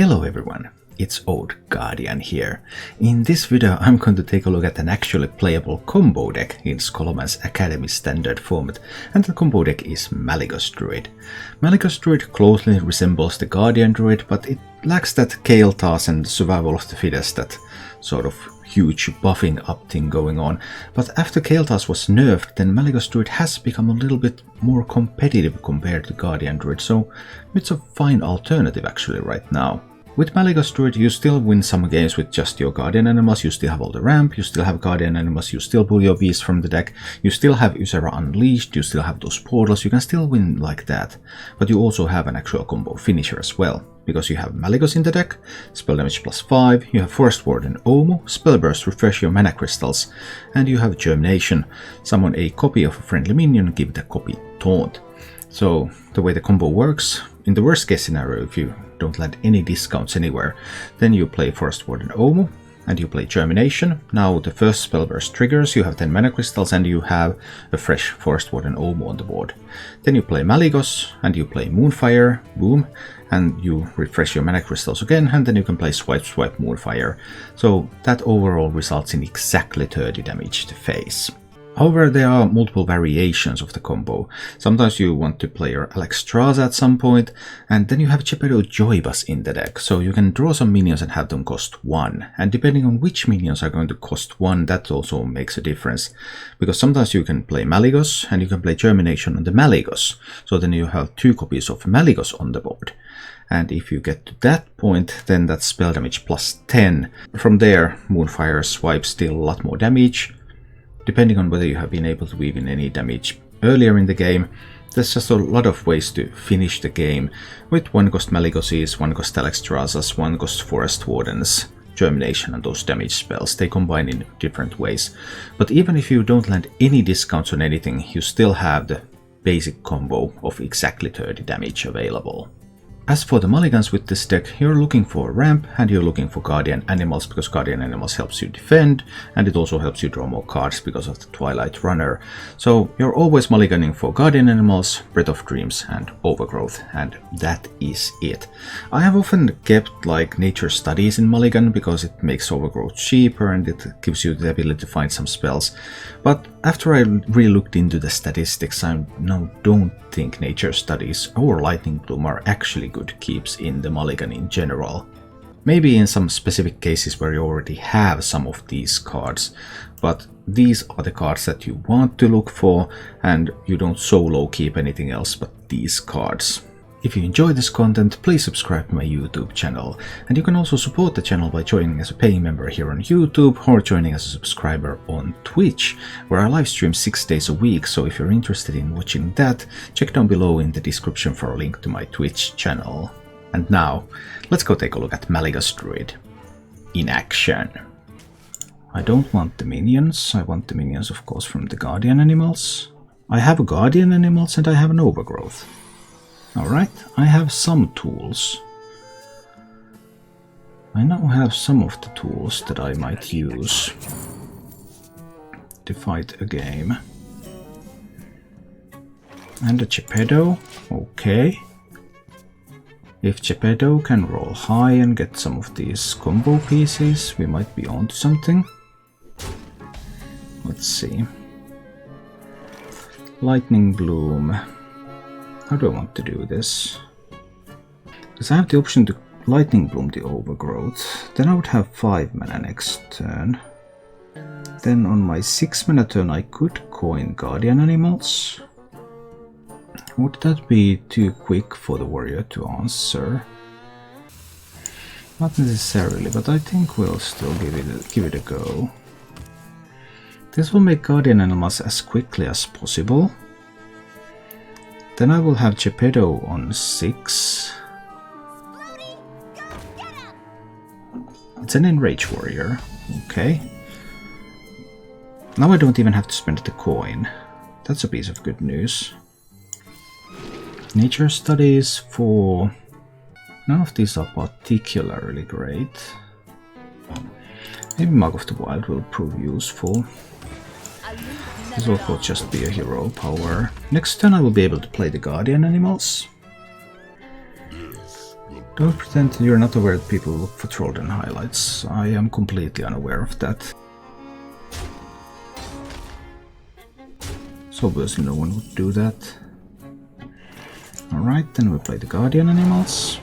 Hello everyone, it's Old Guardian here. In this video I'm going to take a look at an actually playable combo deck in Scholomance Academy standard format, and the combo deck is Malygos Druid. Malygos Druid closely resembles the Guardian Druid, but it lacks that Kael'thas and survival of the fittest, that sort of huge buffing up thing going on. But after Kael'thas was nerfed, then Malygos Druid has become a little bit more competitive compared to Guardian Druid, so it's a fine alternative actually right now. With Malygos Druid you still win some games with just your Guardian animals, you still have all the ramp, you still have Guardian animals, you still pull your beasts from the deck, you still have Ysera Unleashed, you still have those portals, you can still win like that. But you also have an actual combo finisher as well, because you have Malygos in the deck, spell damage +5, you have Forest Warden Omu, spell burst, refresh your mana crystals, and you have Germination, summon a copy of a friendly minion, give the copy taunt. So the way the combo works, in the worst case scenario, if you don't land any discounts anywhere, then you play Forest Warden Omu and you play Germination. Now the first spell burst triggers, you have 10 mana crystals and you have a fresh Forest Warden Omu on the board. Then you play Malygos and you play Moonfire, boom, and you refresh your mana crystals again, and then you can play Swipe Swipe Moonfire. So that overall results in exactly 30 damage to face. However, there are multiple variations of the combo. Sometimes you want to play your Alexstrasza at some point, and then you have Geppetto Joybus in the deck, so you can draw some minions and have them cost 1. And depending on which minions are going to cost 1, that also makes a difference. Because sometimes you can play Malygos, and you can play Germination on the Malygos, so then you have 2 copies of Malygos on the board. And if you get to that point, then that's spell damage +10. From there, Moonfire swipes deal a lot more damage. Depending on whether you have been able to weave in any damage earlier in the game, there's just a lot of ways to finish the game with 1-cost Malygoses, 1-cost Alexstrazzas, 1-cost Forest Wardens, Germination and those damage spells. They combine in different ways. But even if you don't land any discounts on anything, you still have the basic combo of exactly 30 damage available. As for the mulligans with this deck, you're looking for ramp and you're looking for Guardian Animals, because Guardian Animals helps you defend, and it also helps you draw more cards because of the Twilight Runner. So you're always mulliganing for Guardian Animals, Breath of Dreams and Overgrowth, and that is it. I have often kept like nature studies in mulligan because it makes Overgrowth cheaper and it gives you the ability to find some spells. But after I really looked into the statistics, I now don't think nature studies or Lightning Bloom are actually good keeps in the mulligan in general. Maybe in some specific cases where you already have some of these cards, but these are the cards that you want to look for, and you don't solo keep anything else but these cards. If you enjoy this content, please subscribe to my YouTube channel, and you can also support the channel by joining as a paying member here on YouTube or joining as a subscriber on Twitch, where I live stream 6 days a week, so if you're interested in watching that, check down below in the description for a link to my Twitch channel. And now, let's go take a look at Malygos Druid in action. I don't want the minions, I want the minions of course from the Guardian Animals. I have Guardian Animals and I have an Overgrowth. Alright, I have some tools. I now have some of the tools that I might use to fight a game. And a Geppetto, okay. If Geppetto can roll high and get some of these combo pieces, we might be onto something. Let's see. Lightning Bloom. How do I want to do this? Because I have the option to Lightning Bloom the Overgrowth. Then I would have 5 mana next turn. Then on my 6 mana turn I could coin Guardian Animals. Would that be too quick for the warrior to answer? Not necessarily, but I think we'll still give it a go. This will make Guardian Animals as quickly as possible. Then I will have Geppetto on 6. It's an Enrage Warrior, okay. Now I don't even have to spend the coin. That's a piece of good news. Nature studies for... none of these are particularly great. Maybe Mark of the Wild will prove useful. This will just be a hero power. Next turn I will be able to play the Guardian Animals. Don't pretend you're not aware that people look for Trollden highlights. I am completely unaware of that. So obviously no one would do that. Alright, then we play the Guardian Animals.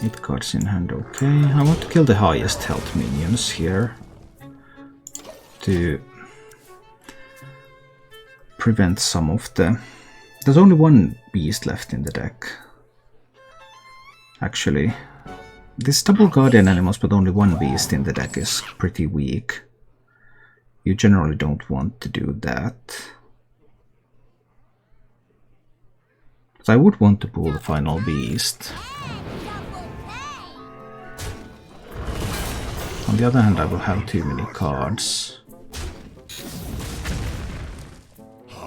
Eight cards in hand, okay. I want to kill the highest health minions here to prevent some of the... There's only one beast left in the deck. Actually, this double Guardian Animals but only one beast in the deck is pretty weak. You generally don't want to do that. But I would want to pull the final beast. On the other hand, I will have too many cards.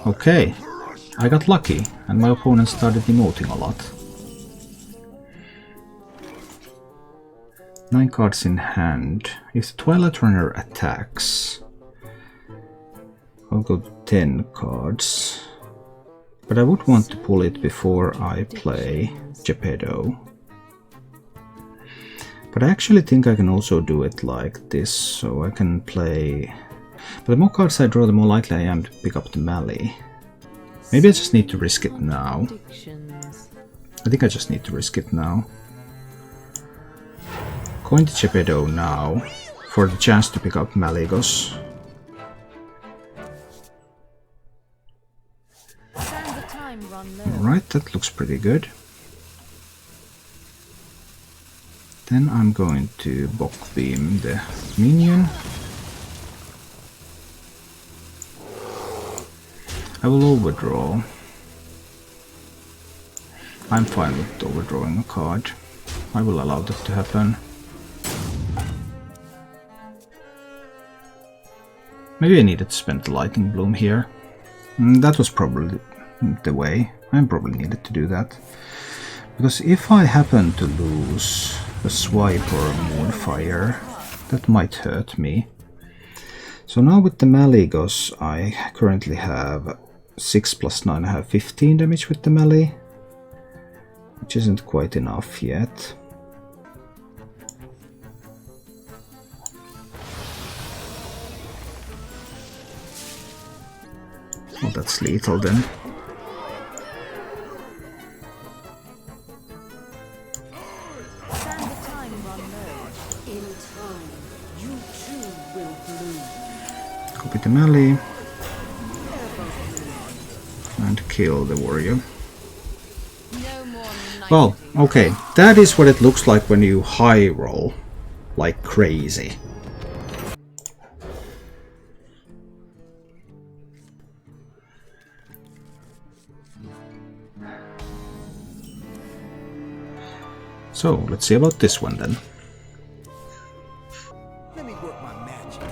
Okay, I got lucky, and my opponent started emoting a lot. 9 cards in hand. If the Twilight Runner attacks, I'll go 10 cards. But I would want to pull it before I play Geppetto. But I actually think I can also do it like this, so I can play... But the more cards I draw, the more likely I am to pick up the Mally. Maybe I just need to risk it now. I think I just need to risk it now. Going to Geppetto now, for the chance to pick up Malygos. Alright, that looks pretty good. Then I'm going to Bok Beam the minion. I will overdraw. I'm fine with overdrawing a card. I will allow that to happen. Maybe I needed to spend the Lightning Bloom here. That was probably the way. I probably needed to do that. Because if I happen to lose a Swipe or a Moonfire, that might hurt me. So now with the Malygos, I currently have 6 plus 9, I have 15 damage with the melee, which isn't quite enough yet. Well, that's lethal then. Copy the melee and kill the warrior. Well, okay, that is what it looks like when you high roll like crazy. So, let's see about this one then. Let me work my magic.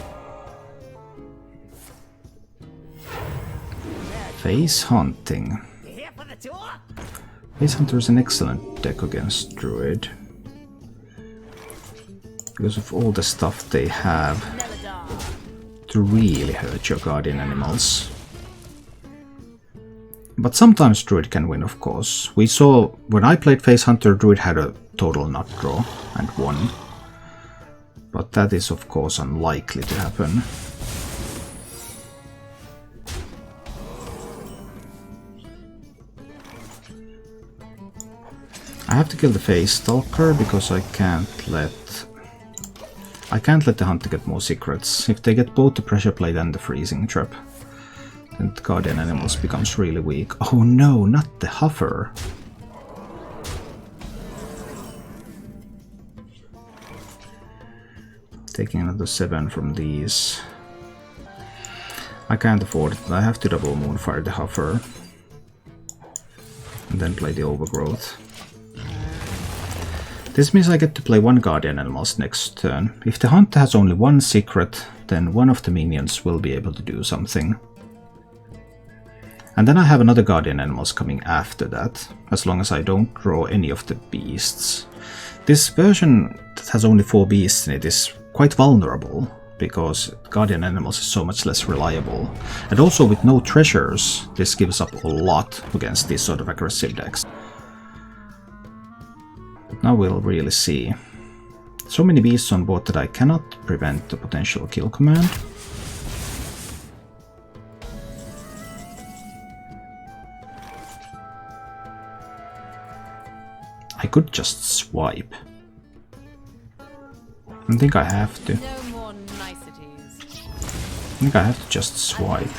Face Hunting. Face Hunter is an excellent deck against Druid. Because of all the stuff they have to really hurt your guardian animals. But sometimes Druid can win, of course. We saw when I played Face Hunter, Druid had a total nut draw and won. But that is, of course, unlikely to happen. I have to kill the Face Stalker because I can't let the Hunter get more secrets. If they get both the Pressure Plate and the Freezing Trap, then the Guardian Animals becomes really weak. Oh no, not the Huffer! Taking another 7 from these. I can't afford it, I have to double Moonfire the Huffer. And then play the Overgrowth. This means I get to play one Guardian Animals next turn. If the Hunter has only one secret, then one of the minions will be able to do something. And then I have another Guardian Animals coming after that, as long as I don't draw any of the beasts. This version that has only 4 beasts in it is quite vulnerable, because Guardian Animals is so much less reliable. And also with no treasures, this gives up a lot against these sort of aggressive decks. But now we'll really see. So many beasts on board that I cannot prevent the potential kill command. I could just swipe. I think I have to. No more niceties. I think I have to just swipe.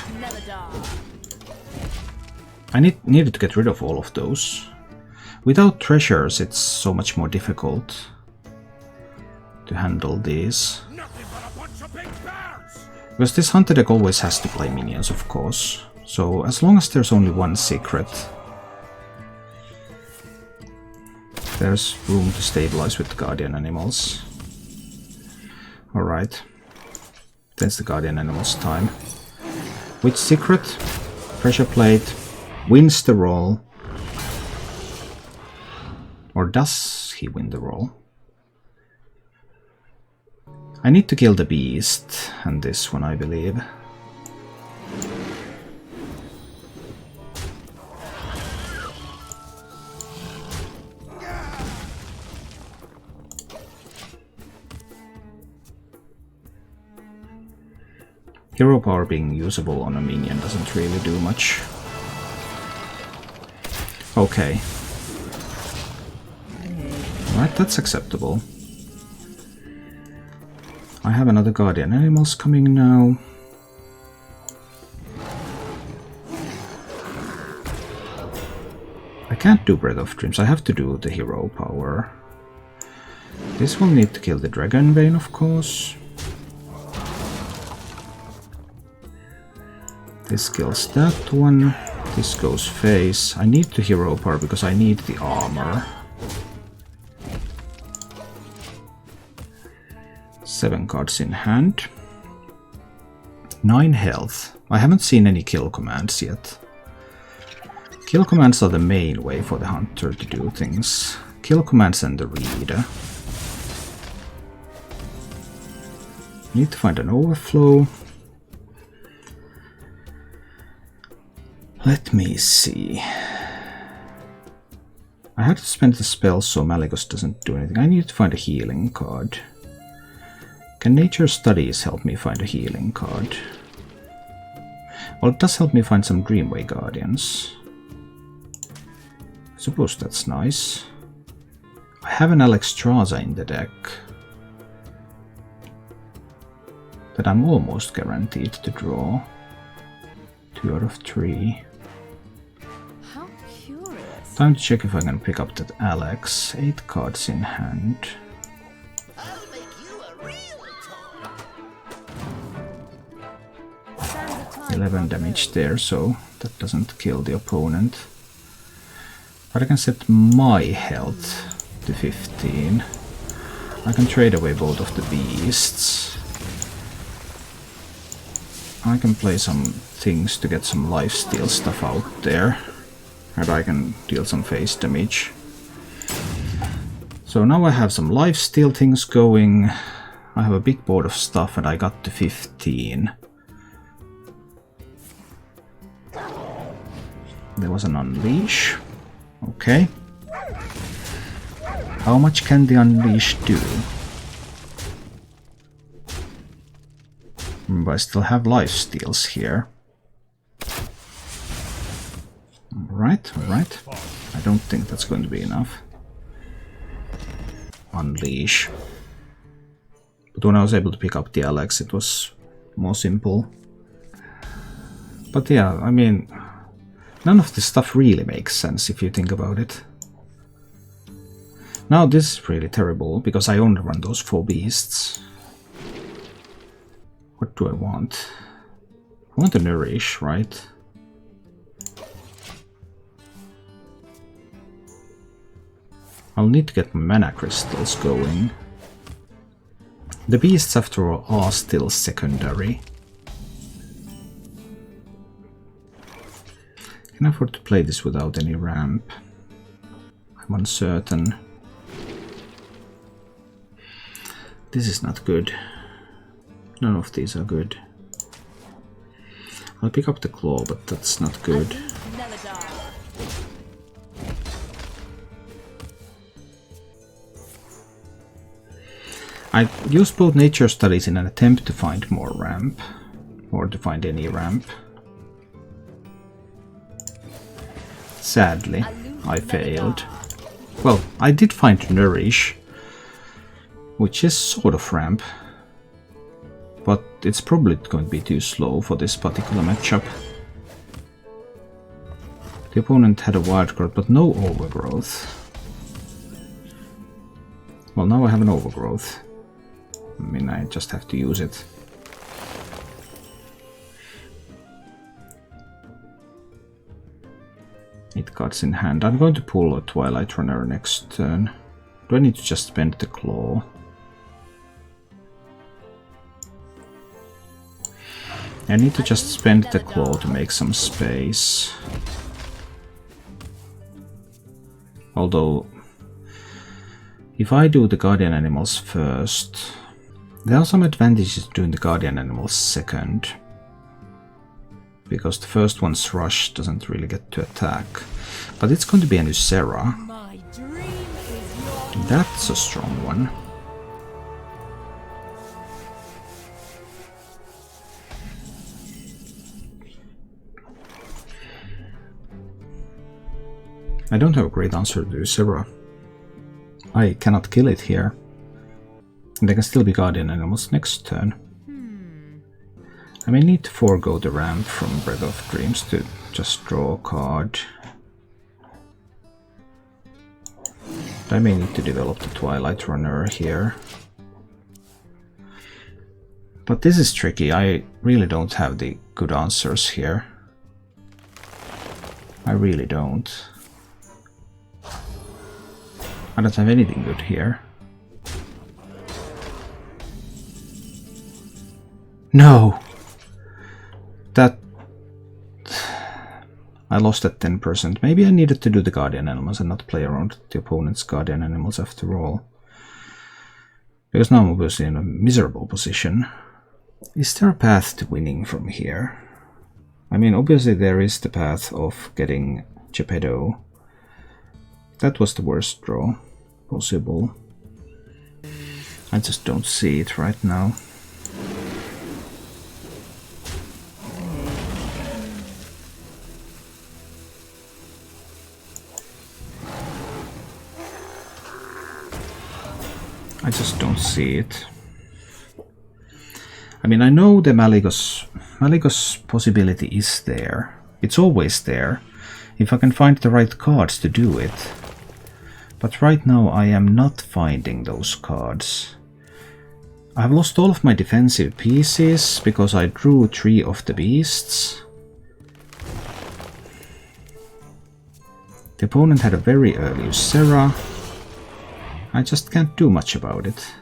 I needed to get rid of all of those. Without treasures, it's so much more difficult to handle these. Because this hunter deck always has to play minions, of course. So as long as there's only one secret, there's room to stabilize with the Guardian Animals. Alright. Then it's the Guardian Animals time. Which secret? Pressure Plate wins the roll. Or does he win the roll? I need to kill the beast, and this one I believe. Hero power being usable on a minion doesn't really do much. Okay. Right, that's acceptable. I have another Guardian Animals coming now. I can't do Breath of Dreams, I have to do the hero power. This will need to kill the Dragon Vein, of course. This kills that one. This goes face. I need the hero power because I need the armor. 7 cards in hand. 9 health. I haven't seen any kill commands yet. Kill commands are the main way for the hunter to do things. Kill commands and the reader. Need to find an overflow. Let me see. I have to spend the spell so Malygos doesn't do anything. I need to find a healing card. Can Nature Studies help me find a healing card? Well, it does help me find some Dreamway Guardians. I suppose that's nice. I have an Alexstrasza in the deck that I'm almost guaranteed to draw. 2 out of 3. How curious. Time to check if I can pick up that Alex. 8 cards in hand. 11 damage there, so that doesn't kill the opponent. But I can set my health to 15. I can trade away both of the beasts. I can play some things to get some lifesteal stuff out there. And I can deal some face damage. So now I have some lifesteal things going. I have a big board of stuff and I got to 15. There was an Unleash. Okay. How much can the Unleash do? But I still have lifesteals here. Alright, alright. I don't think that's going to be enough. Unleash. But when I was able to pick up the Alex, it was more simple. But yeah, I mean, none of this stuff really makes sense if you think about it. Now this is really terrible, because I only run those 4 beasts. What do I want? I want to nourish, right? I'll need to get my mana crystals going. The beasts, after all, are still secondary. Can I afford to play this without any ramp? I'm uncertain. This is not good. None of these are good. I'll pick up the claw, but that's not good. I used both nature studies in an attempt to find more ramp, or to find any ramp. Sadly, I failed. Well, I did find Nourish, which is sort of ramp, but it's probably going to be too slow for this particular matchup. The opponent had a wild growth, but no overgrowth. Well, now I have an overgrowth. I mean, I just have to use it. Eight cards in hand. I'm going to pull a Twilight Runner next turn. Do I need to just spend the claw? I need to just spend the claw to make some space. Although, if I do the Guardian Animals first, there are some advantages to doing the Guardian Animals second. Because the first one's rush doesn't really get to attack. But it's going to be a Nucera. That's a strong one. I don't have a great answer to Nucera. I cannot kill it here. And they can still be Guardian Animals next turn. I may need to forego the ramp from Breath of Dreams to just draw a card. I may need to develop the Twilight Runner here. But this is tricky. I really don't have the good answers here. I really don't. I don't have anything good here. No! That... I lost at 10%. Maybe I needed to do the Guardian Animals and not play around the opponent's Guardian Animals after all. Because now I'm obviously in a miserable position. Is there a path to winning from here? I mean, obviously there is the path of getting Geppetto. That was the worst draw possible. I just don't see it right now. I just don't see it. I mean, I know the Malygos possibility is there. It's always there, if I can find the right cards to do it. But right now I am not finding those cards. I have lost all of my defensive pieces because I drew 3 of the beasts. The opponent had a very early Nucera. I just can't do much about it.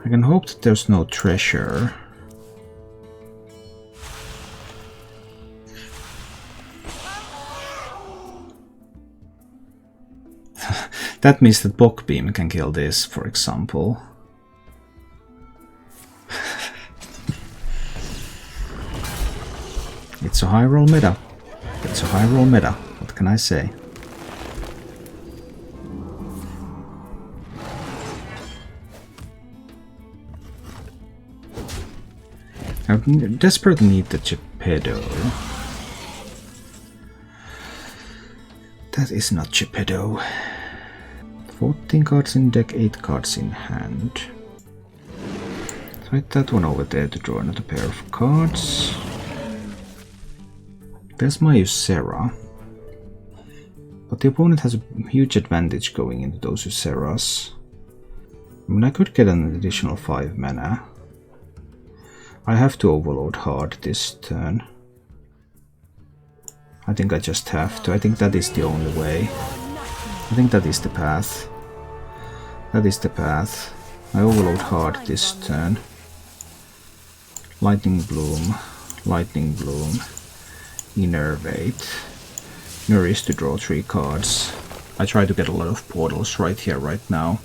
I can hope that there's no treasure. That means that Bokbeam can kill this, for example. It's a high roll meta. It's a high roll meta. What can I say? I desperately need the Geppetto. That is not Geppetto. 14 cards in deck, 8 cards in hand. Write that one over there to draw another pair of cards. There's my Nucera. But the opponent has a huge advantage going into those Nuceras. I mean, I could get an additional 5 mana. I have to overload hard this turn. I think I just have to. I think that is the only way. I think that is the path. That is the path. I overload hard this turn. Lightning Bloom, Innervate. Nourish to draw 3 cards. I try to get a lot of portals right here, right now.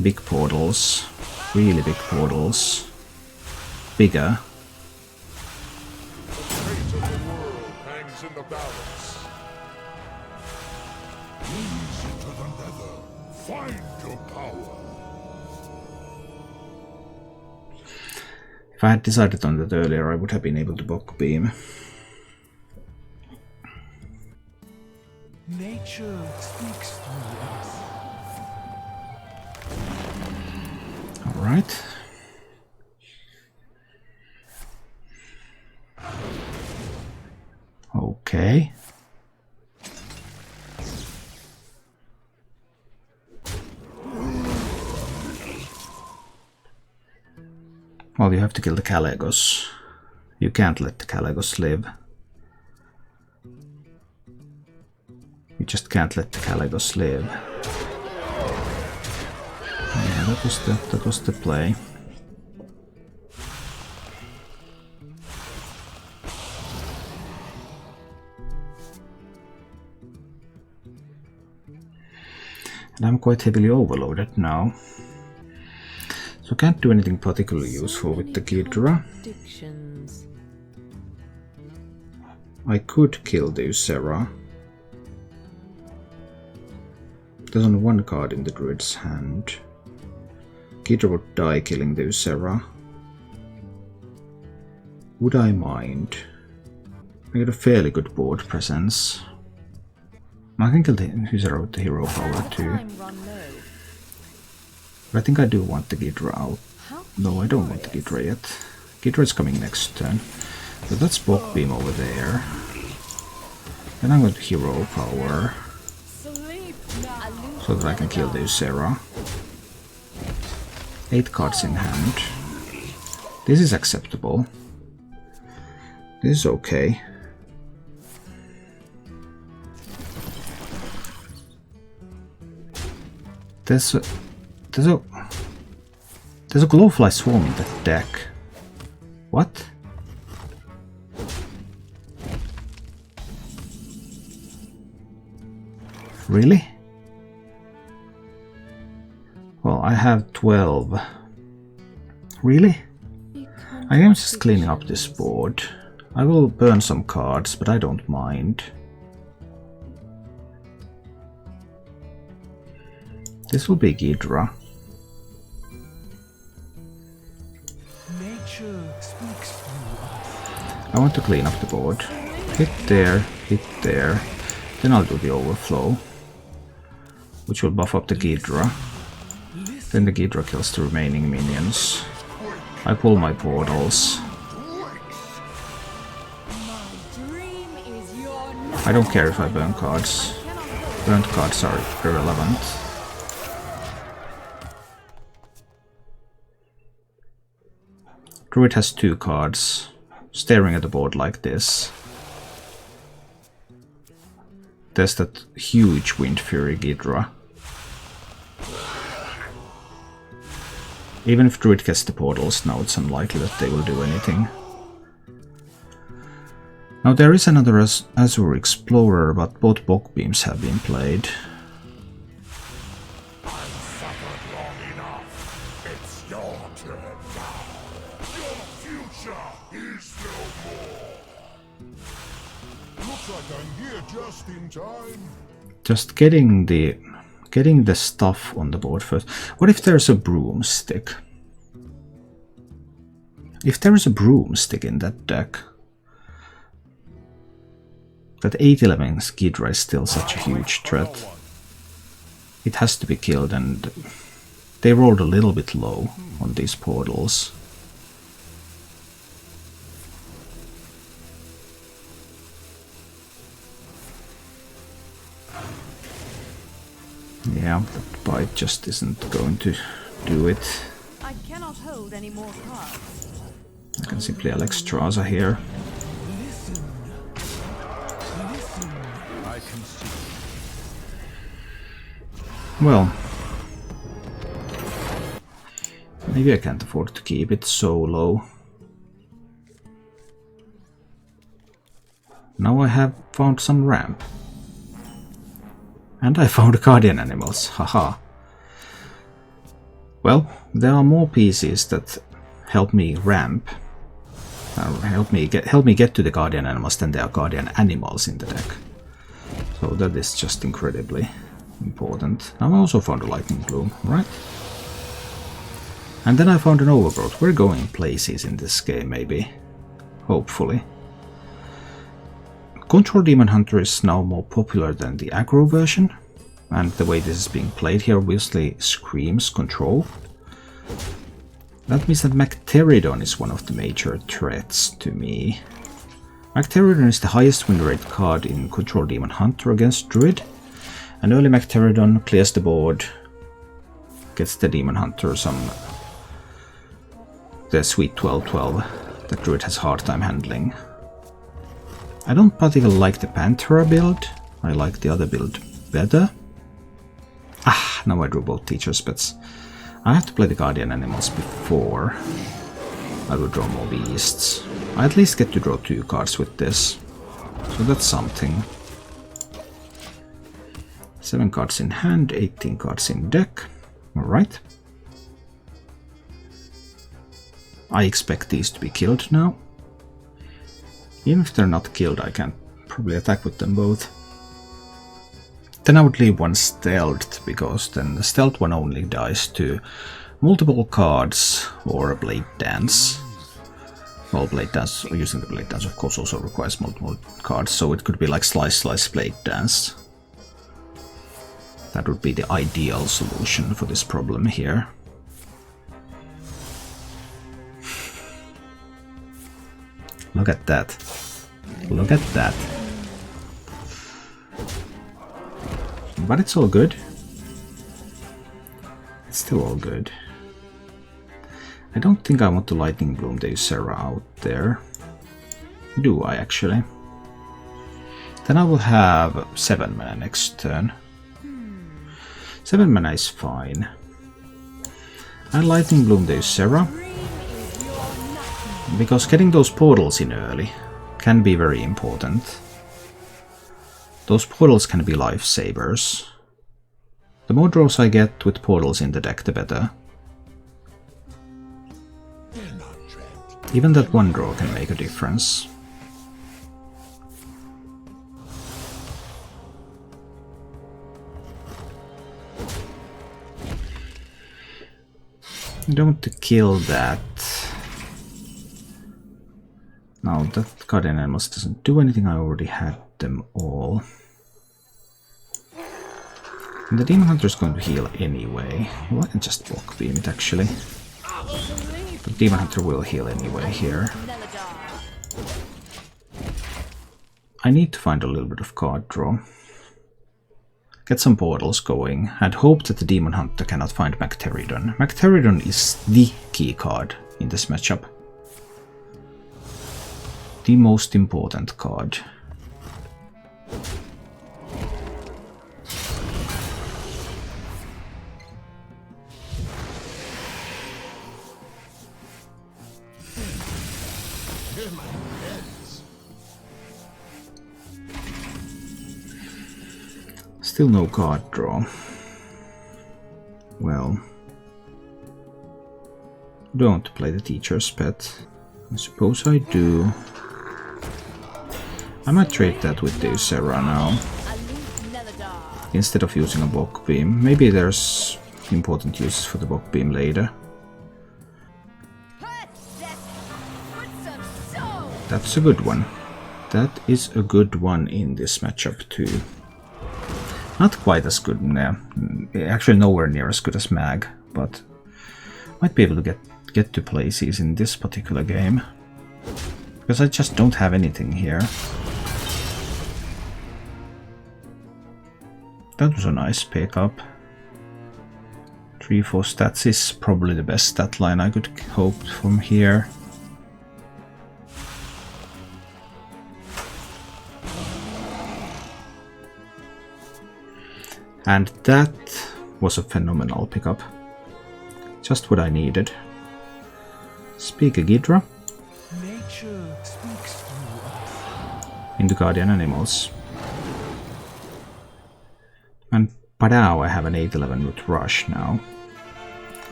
Big portals. Really big portals. Bigger. The fate of the world hangs in the balance. Easy to the nether. Find your power. If I had decided on that earlier, I would have been able to Bock Beam. Nature speaks through us. Alright. Okay. Well, you have to kill the Malygos. You can't let the Malygos live. You just can't let the Malygos live. Yeah, that was the play. And I'm quite heavily overloaded now. So can't do anything particularly useful with the Ghidra. I could kill the Ysera. There's only 1 card in the Druid's hand. Ghidra would die killing the Ysera. Would I mind? I get a fairly good board presence. I can kill the Ysera with the hero power too. But I think I do want the Ghidra out. No, I don't want the Ghidra yet. Ghidra is coming next turn. So that's Bock Beam over there. Then I'm going to hero power. So that I can kill the Ysera. 8 cards in hand. This is acceptable. This is okay. There's a Glowfly Swarm in that deck. What? Really? Well, I have 12. Really? I am just cleaning up this board. I will burn some cards, but I don't mind. This will be Ghidra. Nature speaks through us. I want to clean up the board. Hit there, then I'll do the overflow, which will buff up the Ghidra. Then the Ghidra kills the remaining minions. I pull my portals. I don't care if I burn cards. Burnt cards are irrelevant. Druid has 2 cards, staring at the board like this. There's that huge Wind Fury Ghidra. Even if Druid gets the portals now, it's unlikely that they will do anything. Now there is another Azure Explorer, but both Bock Beams have been played. Just getting the stuff on the board first. What if there's a broomstick? If there is a broomstick in that deck, that 8/11 Ghidra is still such a huge threat. It has to be killed, and they rolled a little bit low on these portals. Yeah, that bite just isn't going to do it. I cannot hold any more cards. I can simply Alexstrasza here. Well, maybe I can't afford to keep it so low. Now I have found some ramp. And I found guardian animals, haha. Well, there are more pieces that help me ramp. Help me get to the guardian animals than there are guardian animals in the deck. So that is just incredibly important. I also found a lightning bloom, right? And then I found an overgrowth. We're going places in this game, maybe. Hopefully. Control Demon Hunter is now more popular than the aggro version, and the way this is being played here obviously screams control. That means that Macteridon is one of the major threats to me. Macteridon is the highest win rate card in Control Demon Hunter against Druid, and early Macteridon clears the board, gets the Demon Hunter the sweet 12/12 that Druid has a hard time handling. I don't particularly like the Panthera build, I like the other build better. Ah, now I drew both Teacher's Pets. I have to play the Guardian Animals before I will draw more Beasts. I at least get to draw 2 cards with this, so that's something. 7 cards in hand, 18 cards in deck, alright. I expect these to be killed now. Even if they're not killed, I can probably attack with them both. Then I would leave one stealthed, because then the stealth one only dies to multiple cards or a Blade Dance. Well, Blade Dance, using the Blade Dance of course also requires multiple cards, so it could be like Slice Slice Blade Dance. That would be the ideal solution for this problem here. Look at that. Look at that. But it's all good. It's still all good. I don't think I want to Lightning Bloom the Ysera out there. Do I actually? Then I will have 7 mana next turn. 7 mana is fine. I Lightning Bloom the Ysera, because getting those portals in early can be very important. Those portals can be lifesavers. The more draws I get with portals in the deck, the better. Even that one draw can make a difference. Don't want to kill that. Now that Guardian Animals doesn't do anything, I already had them all. And the Demon Hunter is going to heal anyway. Well, I can just block beam it actually. The Demon Hunter will heal anyway here. I need to find a little bit of card draw. Get some portals going, and hope that the Demon Hunter cannot find Macteridon. Macteridon is the key card in this matchup. The most important card. Still no card draw. Well, don't play the Teacher's Pet. I suppose I do. I might trade that with the Ysera now, instead of using a Bok Beam. Maybe there's important uses for the Bok Beam later. That's a good one. That is a good one in this matchup too. Not quite as good, actually nowhere near as good as Mag, but might be able to get to places in this particular game. Because I just don't have anything here. That was a nice pickup. 3-4 stats is probably the best stat line I could hope from here. And that was a phenomenal pickup. Just what I needed. Speak a Ghidra. Nature speaks through us. Into Guardian Animals. And Padao, I have an 8/11 with Rush now.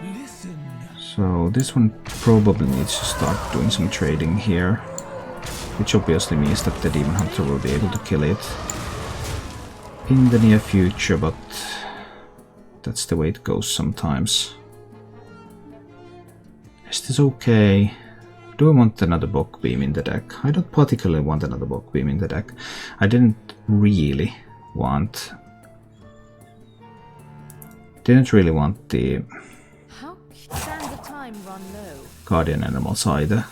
Listen. So this one probably needs to start doing some trading here. Which obviously means that the Demon Hunter will be able to kill it in the near future, but that's the way it goes sometimes. Is this okay? Do I want another Bog Beam in the deck? I don't particularly want another Bog Beam in the deck. I didn't really want the How can the time run low? Guardian Animals either.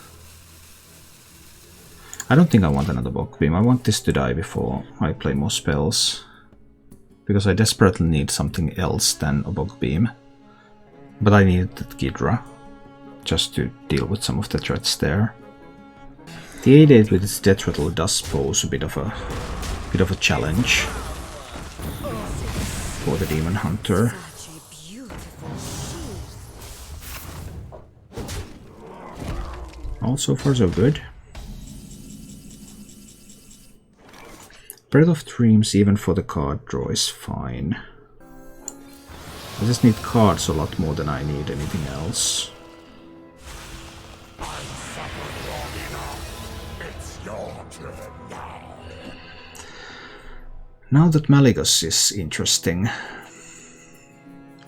I don't think I want another Bog Beam. I want this to die before I play more spells. Because I desperately need something else than a Bog Beam. But I need that Ghidra, just to deal with some of the threats there. The 8/8 with its Death Rattle does pose a bit of a challenge for the Demon Hunter. Also far so good. Breath of Dreams, even for the card draw, is fine. I just need cards a lot more than I need anything else. Now that Malygos is interesting.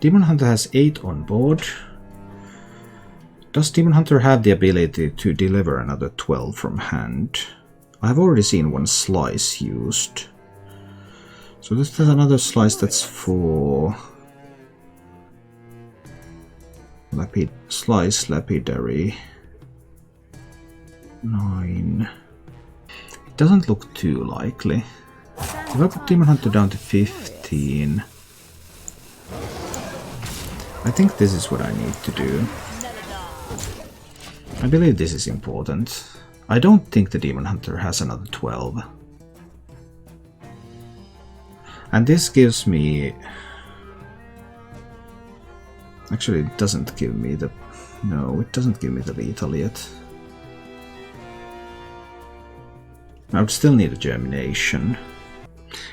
Demon Hunter has 8 on board. Does Demon Hunter have the ability to deliver another 12 from hand? I've already seen one slice used. So this is another slice that's for Lapidary. 9. It doesn't look too likely. If I put Demon Hunter down to 15, I think this is what I need to do. I believe this is important. I don't think the Demon Hunter has another 12. And this gives me... Actually, it doesn't give me the... No, it doesn't give me the lethal yet. I would still need a Germination.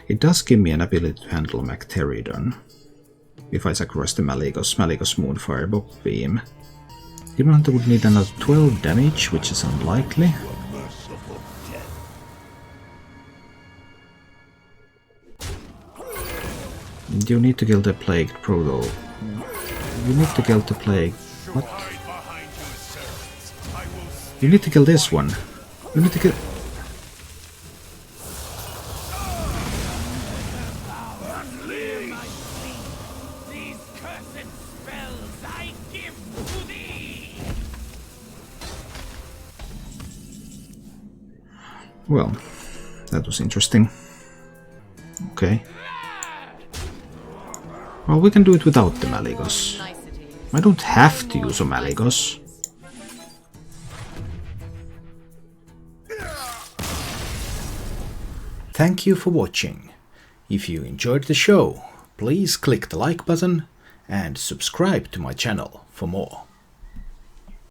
It does give me an ability to handle Macteridon. If I sacrifice the Malygos Moonfire Bog Beam. Demon Hunter would need another 12 damage, which is unlikely. You need to kill the Plagued Proto. You need to kill the Plague... What? You need to kill this one. You need to kill... Well, that was interesting. Okay. Well, we can do it without the Malygos. I don't have to use a Malygos. Thank you for watching. If you enjoyed the show, please click the like button and subscribe to my channel for more.